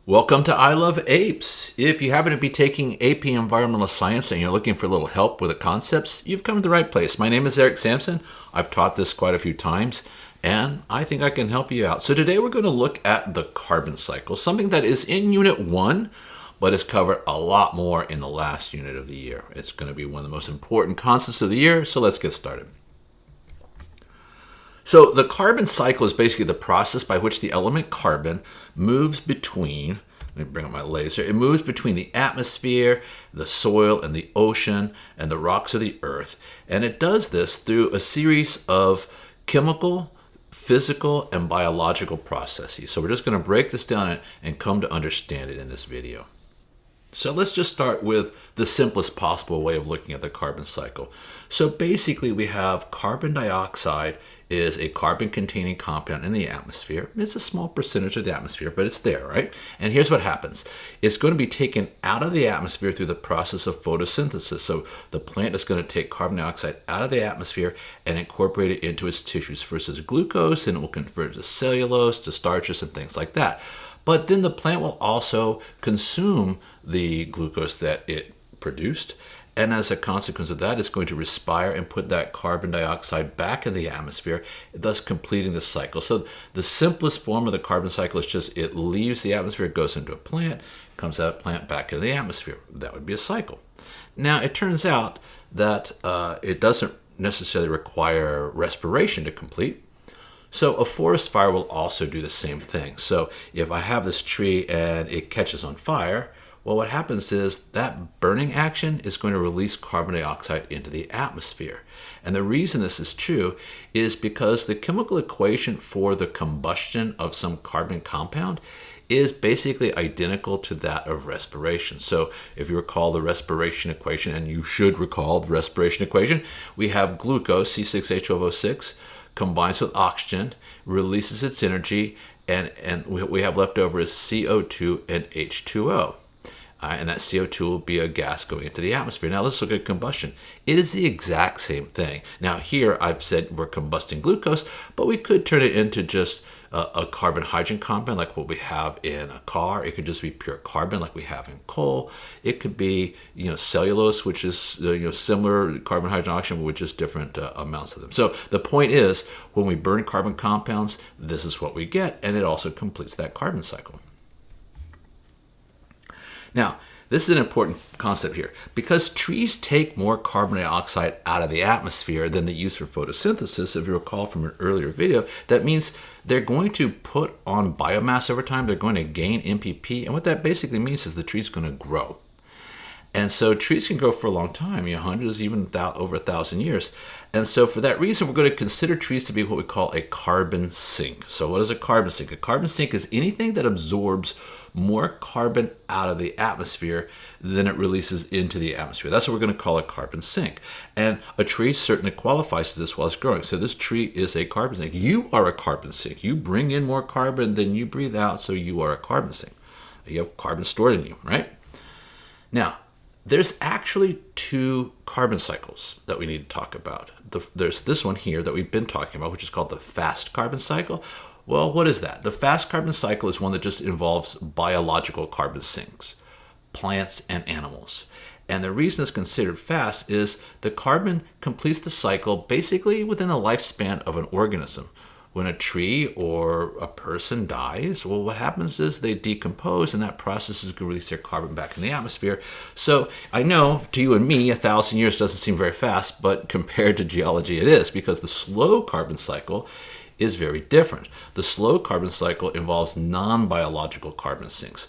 Welcome to I Love APES. If you happen to be taking AP Environmental Science and you're looking for a little help with the concepts, you've come to the right place. My name is Eric Sampson. I've taught this quite a few times, and I think I can help you out. So today we're going to look at the carbon cycle, something that is in Unit 1, but is covered a lot more in the last unit of the year. It's going to be one of the most important concepts of the year, so let's get started. So the carbon cycle is basically the process by which the element carbon moves between, let me bring up my laser, it moves between the atmosphere, the soil, and the ocean, and the rocks of the earth. And it does this through a series of chemical, physical, and biological processes. So we're just going to break this down and come to understand it in this video. So let's just start with the simplest possible way of looking at the carbon cycle. So basically we have carbon dioxide is a carbon-containing compound in the atmosphere. It's a small percentage of the atmosphere, but it's there, right? And here's what happens. It's going to be taken out of the atmosphere through the process of photosynthesis. So the plant is going to take carbon dioxide out of the atmosphere and incorporate it into its tissues. First as glucose, and it will convert to cellulose, to starches, and things like that. But then the plant will also consume the glucose that it produced, and as a consequence of that, it's going to respire and put that carbon dioxide back in the atmosphere, thus completing the cycle. So the simplest form of the carbon cycle is just it leaves the atmosphere, it goes into a plant, comes out of the plant back into the atmosphere. That would be a cycle. Now, it turns out that it doesn't necessarily require respiration to complete. So a forest fire will also do the same thing. So if I have this tree and it catches on fire, well, what happens is that burning action is going to release carbon dioxide into the atmosphere. And the reason this is true is because the chemical equation for the combustion of some carbon compound is basically identical to that of respiration. So if you recall the respiration equation, and you should recall the respiration equation, we have glucose, C6H12O6, combines with oxygen, releases its energy, and what we have left over is CO2 and H2O. And that CO2 will be a gas going into the atmosphere. Now let's look at combustion. It is the exact same thing. Now here I've said we're combusting glucose, but we could turn it into just a carbon-hydrogen compound like what we have in a car. It could just be pure carbon like we have in coal. It could be cellulose, which is similar carbon, hydrogen, oxygen, with just different amounts of them. So the point is, when we burn carbon compounds, this is what we get, and it also completes that carbon cycle. Now, this is an important concept here. Because trees take more carbon dioxide out of the atmosphere than they use for photosynthesis, if you recall from an earlier video, that means they're going to put on biomass over time. They're going to gain NPP. And what that basically means is the tree's going to grow. And so trees can grow for a long time, hundreds, even over 1,000 years. And so for that reason, we're going to consider trees to be what we call a carbon sink. So what is a carbon sink? A carbon sink is anything that absorbs more carbon out of the atmosphere than it releases into the atmosphere. That's what we're going to call a carbon sink. And a tree certainly qualifies to this while it's growing. So this tree is a carbon sink. You are a carbon sink. You bring in more carbon than you breathe out, so you are a carbon sink. You have carbon stored in you, right? Now, there's actually two carbon cycles that we need to talk about. There's this one here that we've been talking about, which is called the fast carbon cycle. Well, what is that? The fast carbon cycle is one that just involves biological carbon sinks, plants and animals. And the reason it's considered fast is the carbon completes the cycle basically within the lifespan of an organism. When a tree or a person dies, well, what happens is they decompose, and that process is going to release their carbon back in the atmosphere. So I know to you and me, 1,000 years doesn't seem very fast, but compared to geology, it is, because the slow carbon cycle is very different. The slow carbon cycle involves non-biological carbon sinks,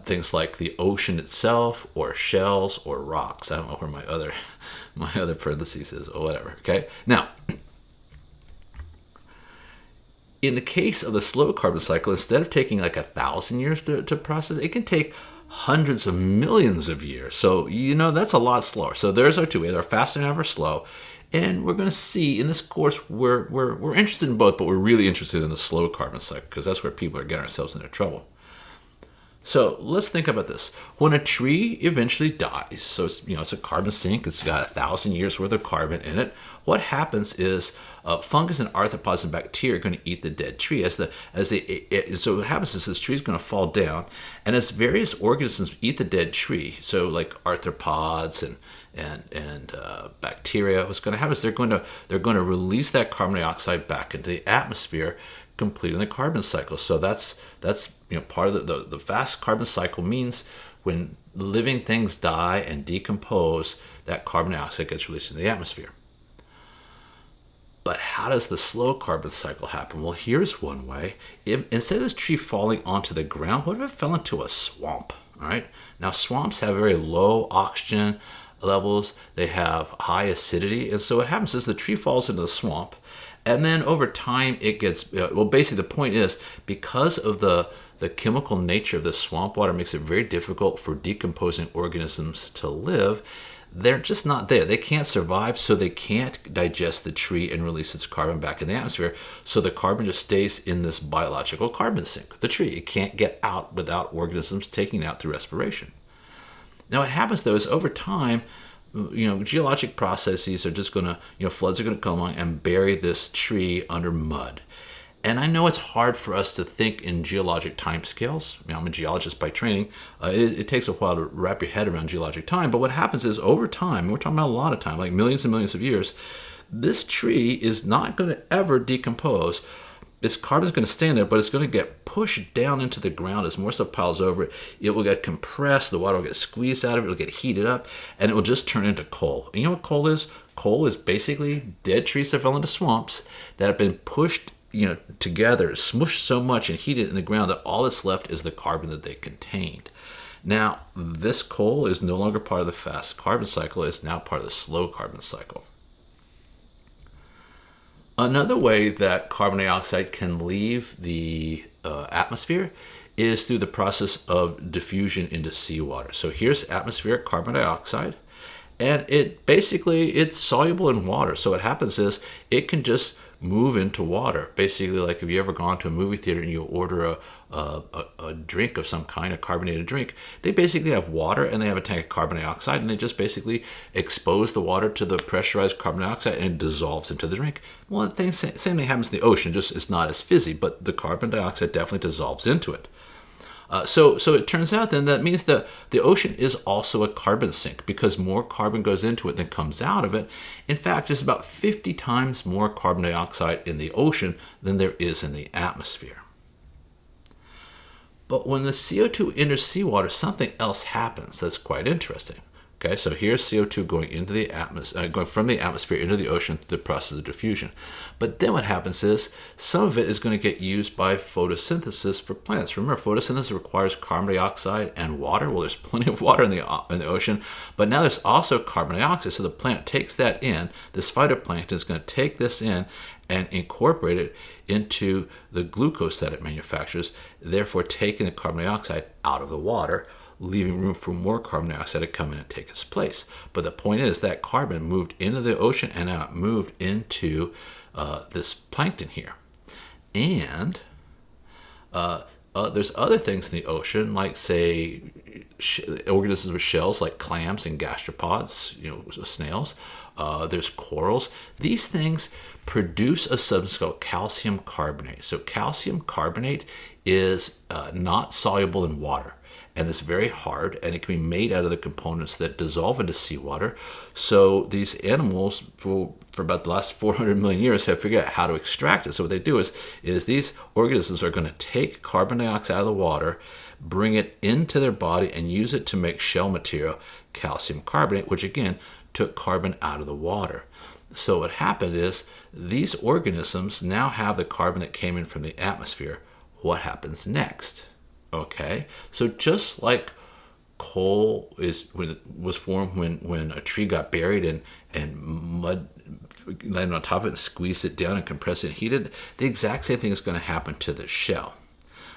things like the ocean itself, or shells, or rocks. I don't know where my other parentheses is, or whatever. Okay. Now, in the case of the slow carbon cycle, instead of taking like 1,000 years to process, it can take hundreds of millions of years. So that's a lot slower. So there's our two ways: our fast and our slow. And we're going to see in this course, we're interested in both, but we're really interested in the slow carbon cycle because that's where people are getting ourselves into trouble. So let's think about this. When a tree eventually dies, so it's a carbon sink, it's got 1,000 years worth of carbon in it. What happens is fungus and arthropods and bacteria are going to eat the dead tree. So what happens is this tree is going to fall down, and as various organisms eat the dead tree, so like arthropods and bacteria, what's going to happen is they're going to release that carbon dioxide back into the atmosphere, completing the carbon cycle. So that's part of the fast carbon cycle means when living things die and decompose, that carbon dioxide gets released into the atmosphere. But how does the slow carbon cycle happen? Well, here's one way. Instead of this tree falling onto the ground, what if it fell into a swamp? All right. Now, swamps have very low oxygen levels. They have high acidity. And so what happens is the tree falls into the swamp. And then over time, it gets, basically the point is, because of the chemical nature of the swamp water makes it very difficult for decomposing organisms to live. They're just not there. They can't survive, so they can't digest the tree and release its carbon back in the atmosphere. So the carbon just stays in this biological carbon sink, the tree. It can't get out without organisms taking it out through respiration. Now what happens though is over time, geologic processes are just going to, floods are going to come along and bury this tree under mud. And I know it's hard for us to think in geologic timescales. I'm a geologist by training. It takes a while to wrap your head around geologic time. But what happens is over time, and we're talking about a lot of time, like millions and millions of years, this tree is not going to ever decompose. Its carbon is going to stay in there, but it's going to get pushed down into the ground as more stuff piles over it. It will get compressed, the water will get squeezed out of it, it will get heated up, and it will just turn into coal. And you know what coal is? Coal is basically dead trees that fell into swamps that have been pushed together, smushed so much and heated in the ground that all that's left is the carbon that they contained. Now, this coal is no longer part of the fast carbon cycle. It's now part of the slow carbon cycle. Another way that carbon dioxide can leave the atmosphere is through the process of diffusion into seawater. So here's atmospheric carbon dioxide, and it's soluble in water. So what happens is it can just move into water. Basically, like if you ever gone to a movie theater and you order a drink of some kind, a carbonated drink, they basically have water and they have a tank of carbon dioxide, and they just basically expose the water to the pressurized carbon dioxide and it dissolves into the drink. Well, the same thing happens in the ocean, just it's not as fizzy, but the carbon dioxide definitely dissolves into it. So it turns out then that means that the ocean is also a carbon sink because more carbon goes into it than comes out of it. In fact, there's about 50 times more carbon dioxide in the ocean than there is in the atmosphere. But when the CO2 enters seawater, something else happens that's quite interesting. Okay, so here's CO2 going into the atmosphere, going from the atmosphere into the ocean through the process of diffusion. But then what happens is some of it is going to get used by photosynthesis for plants. Remember, photosynthesis requires carbon dioxide and water. Well, there's plenty of water in the ocean, but now there's also carbon dioxide. So the plant takes that in. This phytoplankton is going to take this in and incorporate it into the glucose that it manufactures, therefore taking the carbon dioxide out of the water, leaving room for more carbon dioxide to come in and take its place. But the point is that carbon moved into the ocean and now it moved into this plankton here. And there's other things in the ocean, like say organisms with shells like clams and gastropods, snails. There's corals. These things produce a substance called calcium carbonate. So calcium carbonate is not soluble in water, and it's very hard, and it can be made out of the components that dissolve into seawater. So these animals, for about the last 400 million years, have figured out how to extract it. So what they do is these organisms are going to take carbon dioxide out of the water, bring it into their body, and use it to make shell material, calcium carbonate, which again took carbon out of the water. So what happened is these organisms now have the carbon that came in from the atmosphere. What happens next? Okay, so just like coal was formed when a tree got buried and mud landed on top of it and squeezed it down and compressed it and heated, the exact same thing is going to happen to the shell.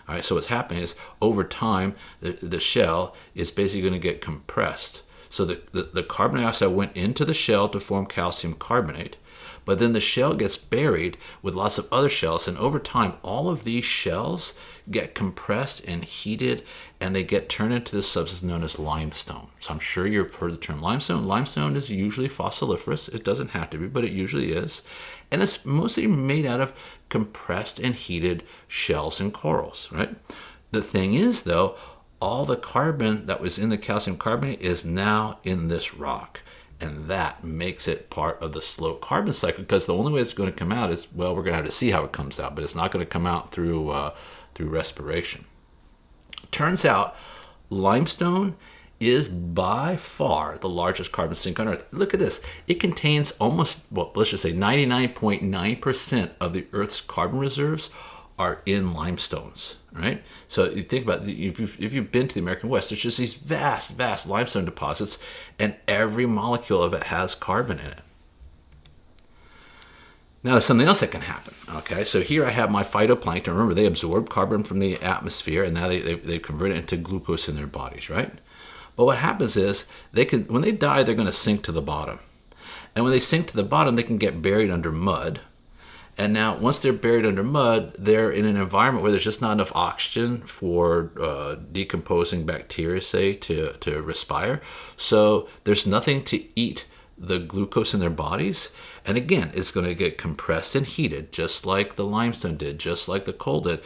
All right, so what's happening is over time the shell is basically going to get compressed. So the carbon dioxide went into the shell to form calcium carbonate, but then the shell gets buried with lots of other shells, and over time all of these shells get compressed and heated, and they get turned into this substance known as limestone. So I'm sure you've heard the term limestone. Limestone is usually fossiliferous. It doesn't have to be, but it usually is. And it's mostly made out of compressed and heated shells and corals, right? The thing is, though, all the carbon that was in the calcium carbonate is now in this rock. And that makes it part of the slow carbon cycle, because the only way it's going to come out is, well, we're going to have to see how it comes out, but it's not going to come out through respiration. Turns out limestone is by far the largest carbon sink on Earth. Look at this. It contains almost, well, let's just say 99.9% of the Earth's carbon reserves are in limestones, right? So you think about it, if you've been to the American West, there's just these vast limestone deposits, and every molecule of it has carbon in it. Now there's something else that can happen, okay? So here I have my phytoplankton. Remember, they absorb carbon from the atmosphere, and now they convert it into glucose in their bodies, right? But what happens is, when they die, they're going to sink to the bottom. And when they sink to the bottom, they can get buried under mud. And now, once they're buried under mud, they're in an environment where there's just not enough oxygen for decomposing bacteria, say, to respire. So there's nothing to eat the glucose in their bodies. And again, it's going to get compressed and heated, just like the limestone did, just like the coal did.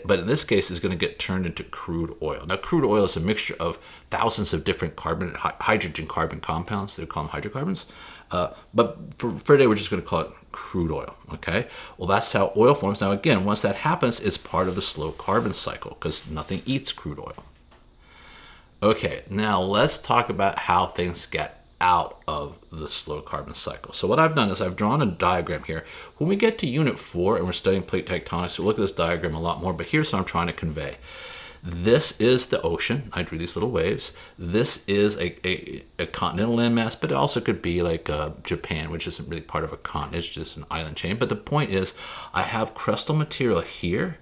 But in this case, it's going to get turned into crude oil. Now, crude oil is a mixture of thousands of different hydrogen-carbon compounds. They call them hydrocarbons. But for today, we're just going to call it crude oil, okay? Well, that's how oil forms. Now, again, once that happens, it's part of the slow carbon cycle, because nothing eats crude oil. Okay, now let's talk about how things get out of the slow carbon cycle. So what I've done is I've drawn a diagram here. When we get to Unit 4 and we're studying plate tectonics, we'll look at this diagram a lot more, but here's what I'm trying to convey. This is the ocean. I drew these little waves. This is a continental landmass, but it also could be like Japan, which isn't really part of a continent. It's just an island chain. But the point is, I have crustal material here,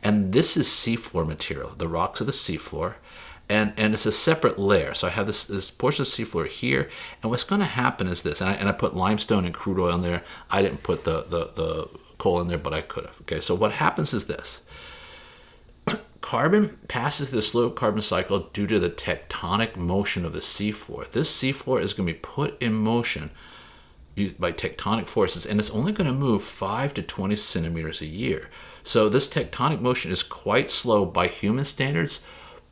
and this is seafloor material. The rocks are the seafloor. And it's a separate layer. So I have this portion of seafloor here. And what's going to happen is this. And I put limestone and crude oil in there. I didn't put the coal in there, but I could have. Okay, so what happens is this. Carbon passes the slow carbon cycle due to the tectonic motion of the seafloor. This seafloor is going to be put in motion by tectonic forces, and it's only going to move 5 to 20 centimeters a year. So this tectonic motion is quite slow by human standards,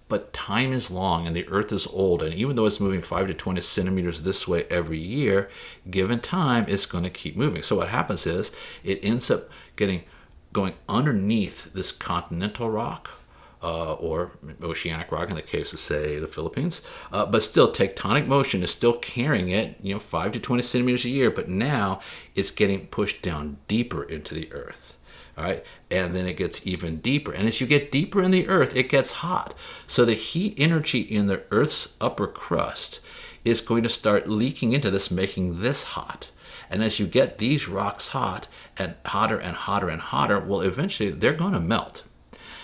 but time is long and the Earth is old, and even though it's moving 5 to 20 centimeters this way every year, given time, it's going to keep moving. So what happens is it ends up going underneath this continental rock, or oceanic rock in the case of, say, the Philippines. But still, tectonic motion is still carrying it, 5 to 20 centimeters a year, but now it's getting pushed down deeper into the Earth. All right, and then it gets even deeper. And as you get deeper in the Earth, it gets hot. So the heat energy in the Earth's upper crust is going to start leaking into this, making this hot. And as you get these rocks hot and hotter and hotter and hotter, well, eventually they're going to melt.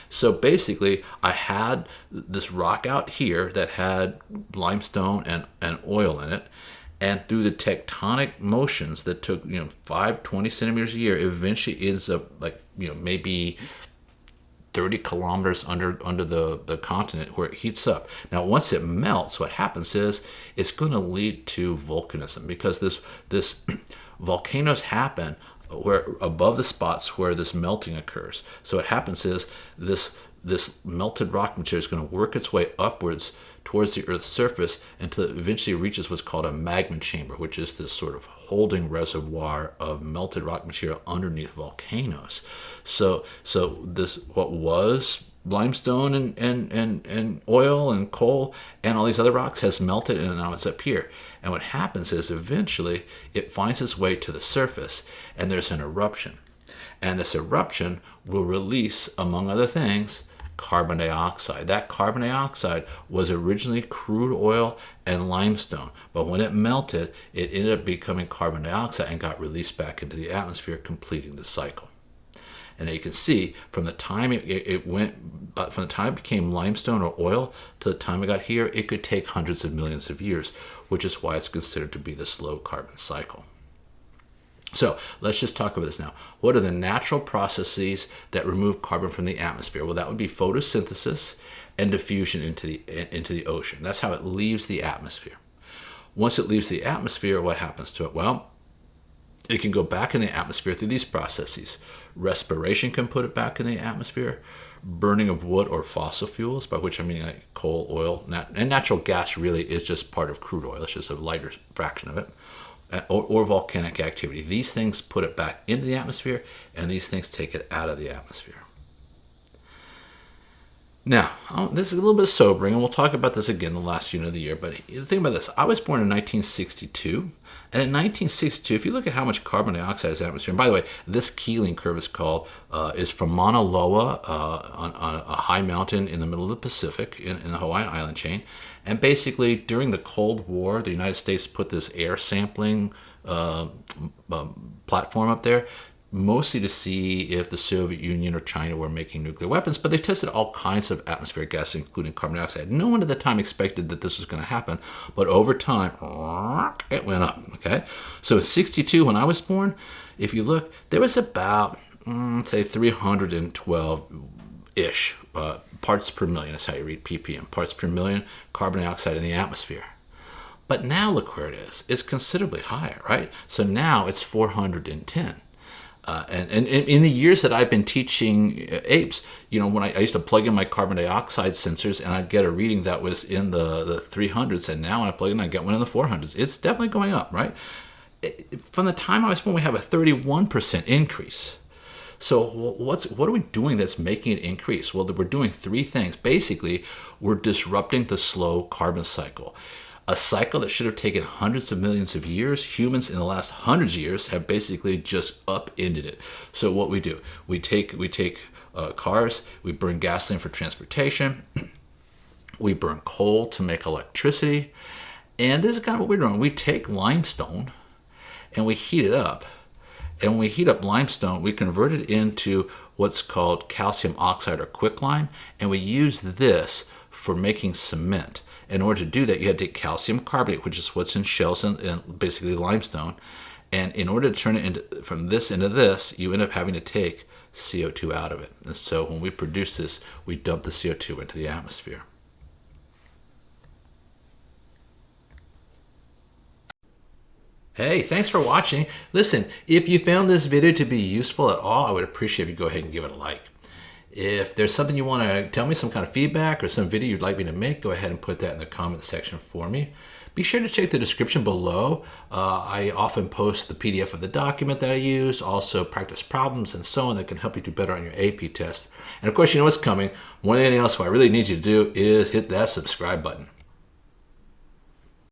So basically, I had this rock out here that had limestone and oil in it. And through the tectonic motions that took 5, 20 centimeters a year, eventually ends up maybe 30 kilometers under the continent where it heats up. Now, once it melts, what happens is it's going to lead to volcanism, because this volcanoes happen where above the spots where this melting occurs. So what happens is this melted rock material is going to work its way upwards towards the Earth's surface until it eventually reaches what's called a magma chamber, which is this sort of holding reservoir of melted rock material underneath volcanoes. So this, what was limestone and oil and coal and all these other rocks, has melted, and now it's up here. And what happens is eventually it finds its way to the surface, and there's an eruption. And this eruption will release, among other things, carbon dioxide. That carbon dioxide was originally crude oil and limestone, but when it melted, it ended up becoming carbon dioxide and got released back into the atmosphere, completing the cycle. And you can see from the time from the time it became limestone or oil to the time it got here, it could take hundreds of millions of years, which is why it's considered to be the slow carbon cycle. So let's just talk about this now. What are the natural processes that remove carbon from the atmosphere? Well, that would be photosynthesis and diffusion into the ocean. That's how it leaves the atmosphere. Once it leaves the atmosphere, what happens to it? Well, it can go back in the atmosphere through these processes. Respiration can put it back in the atmosphere. Burning of wood or fossil fuels, by which I mean like coal, oil, and natural gas really is just part of crude oil. It's just a lighter fraction of it. Or volcanic activity. These things put it back into the atmosphere, and these things take it out of the atmosphere. Now, this is a little bit sobering, and we'll talk about this again the last unit of the year, but think about this. I was born in 1962, and in 1962, if you look at how much carbon dioxide is in the atmosphere, and by the way, this Keeling curve is from Mauna Loa on a high mountain in the middle of the Pacific in the Hawaiian island chain. And basically, during the Cold War, the United States put this air sampling platform up there, mostly to see if the Soviet Union or China were making nuclear weapons, but they tested all kinds of atmospheric gases, including carbon dioxide. No one at the time expected that this was going to happen, but over time, it went up, okay? So in 62, when I was born, if you look, there was about, say, 312-ish parts per million. That's how you read ppm, parts per million carbon dioxide in the atmosphere. But now look where it is. It's considerably higher, right? So now it's 410. And in the years that I've been teaching APES, when I used to plug in my carbon dioxide sensors and I'd get a reading that was in the 300s, and now when I plug in, I get one in the 400s. It's definitely going up, right? From the time I was born, we have a 31% increase. So what are we doing that's making it increase? Well, we're doing three things. Basically, we're disrupting the slow carbon cycle. A cycle that should have taken hundreds of millions of years, humans in the last hundreds of years have basically just upended it. So what we do, we take cars, we burn gasoline for transportation, we burn coal to make electricity, and this is kind of what we're doing. We take limestone and we heat it up. And when we heat up limestone, we convert it into what's called calcium oxide or quicklime, and we use this for making cement. In order to do that, you had to take calcium carbonate, which is what's in shells and basically limestone. And in order to turn it from this into this, you end up having to take CO2 out of it. And so when we produce this, we dump the CO2 into the atmosphere. Hey, thanks for watching. Listen, if you found this video to be useful at all, I would appreciate if you go ahead and give it a like. If there's something you want to tell me, some kind of feedback or some video you'd like me to make, go ahead and put that in the comment section for me. Be sure to check the description below. I often post the PDF of the document that I use, also practice problems and so on that can help you do better on your AP test. And of course, you know what's coming. More than anything else, what I really need you to do is hit that subscribe button.